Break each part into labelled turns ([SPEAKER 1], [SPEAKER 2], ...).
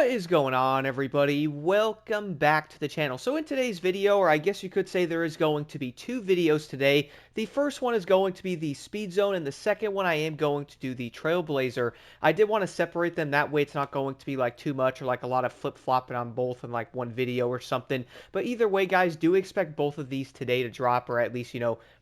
[SPEAKER 1] What is going on, everybody? Welcome back to the channel. So in today's video, or I guess you could say there is going to be two videos today. The first one is going to be the speed zone, and the second one I am going to do the trailblazer. I did want to separate them, that way it's not going to be like too much or like a lot of flip-flopping on both in like one video or something. But either way, guys, do expect both of these today to drop, or at least,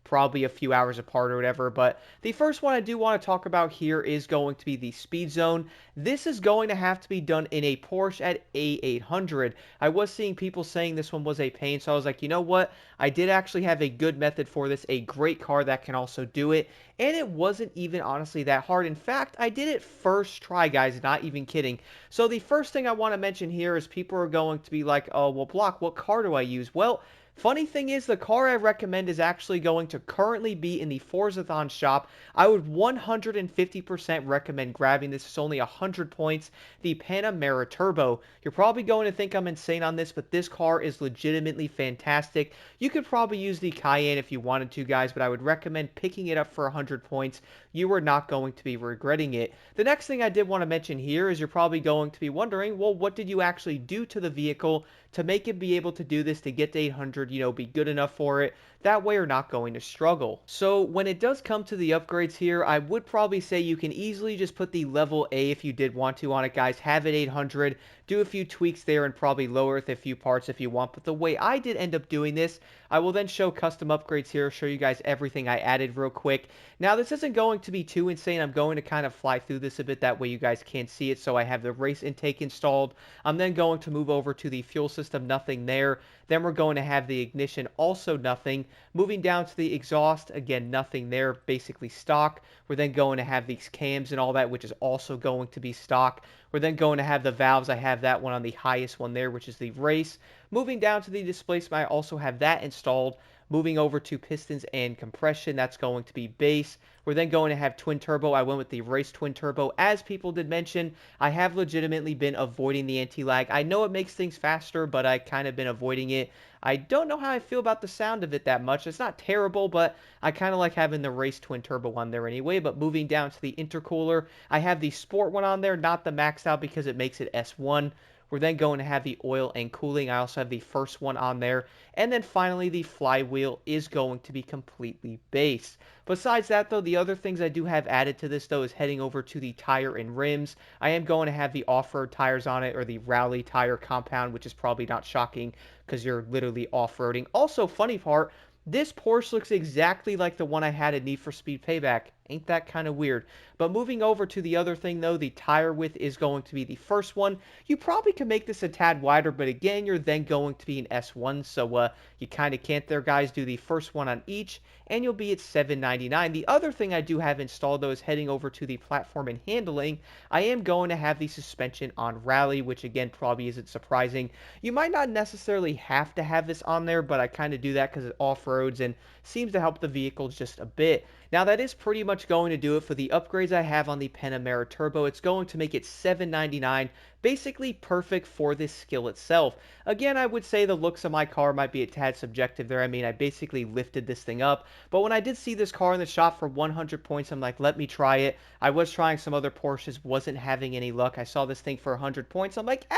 [SPEAKER 1] probably a few hours apart or whatever. But the first one I do want to talk about here is going to be the speed zone. This is going to have to be done in a Porsche at A800. I was seeing people saying this one was a pain, so I was like, you know what? I did actually have a good method for this, a great car that can also do it, and it wasn't even honestly that hard. In fact, I did it first try, guys, not even kidding. So the first thing I want to mention here is people are going to be like, oh, well, Block, what car do I use? Well, funny thing is, the car I recommend is actually going to currently be in the Forzathon shop. I would 150% recommend grabbing this. It's only 100 points. The Panamera Turbo. You're probably going to think I'm insane on this, but this car is legitimately fantastic. You could probably use the Cayenne if you wanted to, guys, but I would recommend picking it up for 100 points. You are not going to be regretting it. The next thing I did want to mention here is you're probably going to be wondering, well, what did you actually do to the vehicle to make it be able to do this, to get to 800, be good enough for it? That way you're not going to struggle. So when it does come to the upgrades here, I would probably say you can easily just put the level A if you did want to on it, guys. Have it 800, do a few tweaks there, and probably lower it a few parts if you want. But the way I did end up doing this, I will then show custom upgrades here, show you guys everything I added real quick. Now, this isn't going to be too insane. I'm going to kind of fly through this a bit, that way you guys can't see it. So I have the race intake installed. I'm then going to move over to the fuel system, nothing there. Then we're going to have the ignition, also nothing. Moving down to the exhaust, again, nothing there, basically stock. We're then going to have these cams and all that, which is also going to be stock. We're then going to have the valves. I have that one on the highest one there, which is the race. Moving down to the displacement, I also have that installed. Moving over to pistons and compression, that's going to be base. We're then going to have twin turbo. I went with the race twin turbo. As people did mention, I have legitimately been avoiding the anti-lag. I know it makes things faster, but I kind of been avoiding it. I don't know how I feel about the sound of it that much. It's not terrible, but I kind of like having the race twin turbo on there anyway. But moving down to the intercooler, I have the sport one on there, not the maxed out because it makes it S1. We're then going to have the oil and cooling. I also have the first one on there. And then finally, the flywheel is going to be completely base. Besides that, though, the other things I do have added to this, though, is heading over to the tire and rims. I am going to have the off-road tires on it, or the rally tire compound, which is probably not shocking because you're literally off-roading. Also, funny part, this Porsche looks exactly like the one I had in Need for Speed Payback. Ain't that kind of weird? But moving over to the other thing, though, the tire width is going to be the first one. You probably can make this a tad wider, but again, you're then going to be an S1, so you kind of can't there, guys. Do the first one on each, and you'll be at $799. The other thing I do have installed, though, is heading over to the platform and handling. I am going to have the suspension on rally, which again probably isn't surprising. You might not necessarily have to have this on there, but I kind of do that because it off-roads and seems to help the vehicle just a bit. Now, that is pretty much going to do it for the upgrades I have on the Panamera Turbo. It's going to make it $799, basically perfect for this skill itself. Again, I would say the looks of my car might be a tad subjective there. I mean, I basically lifted this thing up, but when I did see this car in the shop for 100 points, I'm like, let me try it. I was trying some other Porsches, wasn't having any luck. I saw this thing for 100 points. I'm like,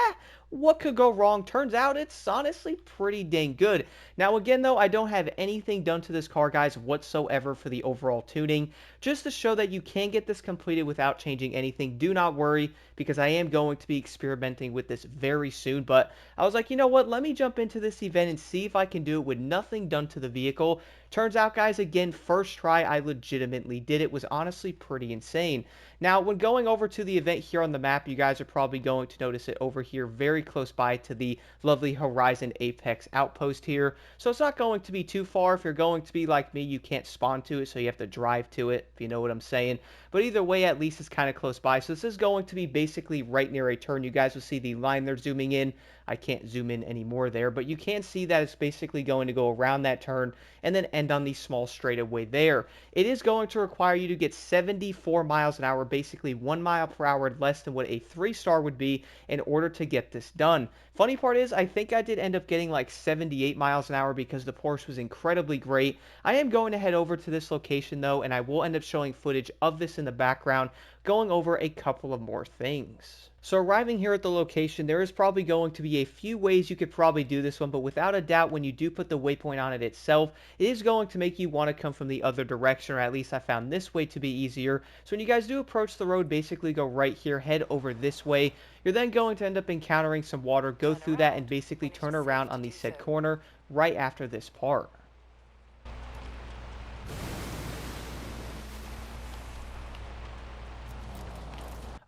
[SPEAKER 1] what could go wrong? Turns out it's honestly pretty dang good. Now, again, though, I don't have anything done to this car, guys, whatsoever for the overall tuning. Just to show that you can get this completed without changing anything. Do not worry, because I am going to be experimenting with this very soon. But I was like, you know what? Let me jump into this event and see if I can do it with nothing done to the vehicle. Turns out, guys, again, first try, I legitimately did it. It was honestly pretty insane. Now, when going over to the event here on the map, you guys are probably going to notice it over here very close by to the lovely Horizon Apex outpost here. So it's not going to be too far. If you're going to be like me, you can't spawn to it, so you have to drive to it, if you know what I'm saying. But either way, at least it's kind of close by. So this is going to be basically right near a turn. You guys will see the line they're zooming in. I can't zoom in anymore there, but you can see that it's basically going to go around that turn and then end on the small straightaway there. It is going to require you to get 74 miles an hour, basically 1 mile per hour less than what a 3-star would be in order to get this done. Funny part is, I think I did end up getting like 78 miles an hour because the Porsche was incredibly great. I am going to head over to this location though, and I will end up showing footage of this in the background. going over a couple of more things. So arriving here at the location, there is probably going to be a few ways you could probably do this one, but without a doubt, when you do put the waypoint on it itself, it is going to make you want to come from the other direction, or at least I found this way to be easier. So when you guys do approach the road, basically go right here, head over this way. You're then going to end up encountering some water, go through that, and basically turn around on the said corner right after this part.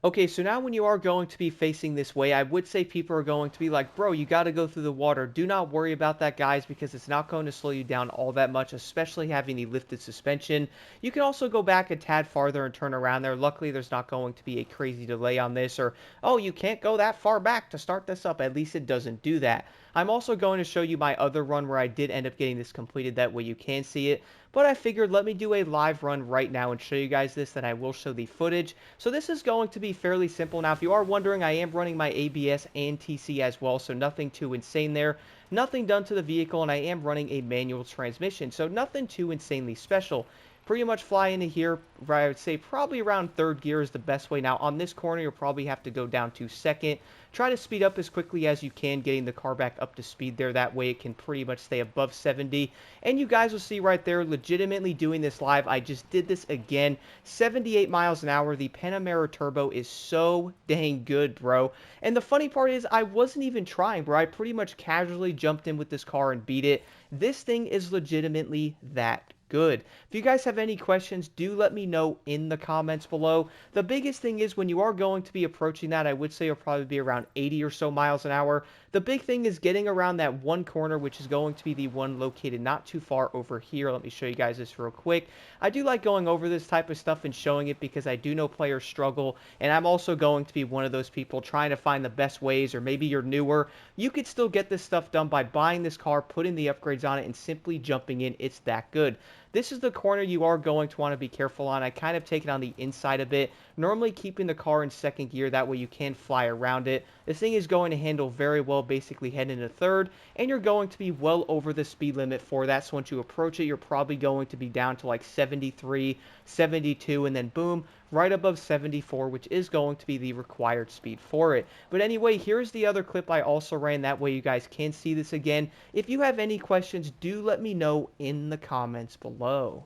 [SPEAKER 1] Okay, so now when you are going to be facing this way, I would say people are going to be like, bro, you got to go through the water. Do not worry about that, guys, because it's not going to slow you down all that much, especially having the lifted suspension. You can also go back a tad farther and turn around there. Luckily, there's not going to be a crazy delay on this, or, oh, you can't go that far back to start this up. At least it doesn't do that. I'm also going to show you my other run where I did end up getting this completed. That way you can see it. But I figured let me do a live run right now and show you guys this, then I will show the footage. So this is going to be fairly simple. Now, if you are wondering, I am running my ABS and TC as well, so nothing too insane there. Nothing done to the vehicle, and I am running a manual transmission, so nothing too insanely special. Pretty much fly into here, I would say probably around third gear is the best way. Now, on this corner, you'll probably have to go down to second. Try to speed up as quickly as you can, getting the car back up to speed there. That way it can pretty much stay above 70. And you guys will see right there, legitimately doing this live. I just did this again. 78 miles an hour. The Panamera Turbo is so dang good, bro. And the funny part is I wasn't even trying, bro. I pretty much casually jumped in with this car and beat it. This thing is legitimately that good. If you guys have any questions, do let me know in the comments below. The biggest thing is when you are going to be approaching that, I would say you'll probably be around 80 or so miles an hour. The big thing is getting around that one corner, which is going to be the one located not too far over here. Let me show you guys this real quick. I do like going over this type of stuff and showing it because I do know players struggle, and I'm also going to be one of those people trying to find the best ways, or maybe you're newer. You could still get this stuff done by buying this car, putting the upgrades on it, and simply jumping in. It's that good. This is the corner you are going to want to be careful on. I kind of take it on the inside a bit, normally keeping the car in second gear. That way you can fly around it. This thing is going to handle very well, basically heading into third, and you're going to be well over the speed limit for that. So once you approach it, you're probably going to be down to like 73, 72, and then boom, right above 74, which is going to be the required speed for it. But anyway, here's the other clip I also ran. That way you guys can see this again. If you have any questions, do let me know in the comments below.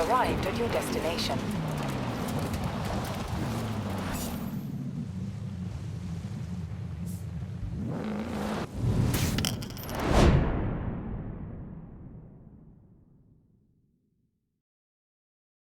[SPEAKER 2] Arrived at your destination.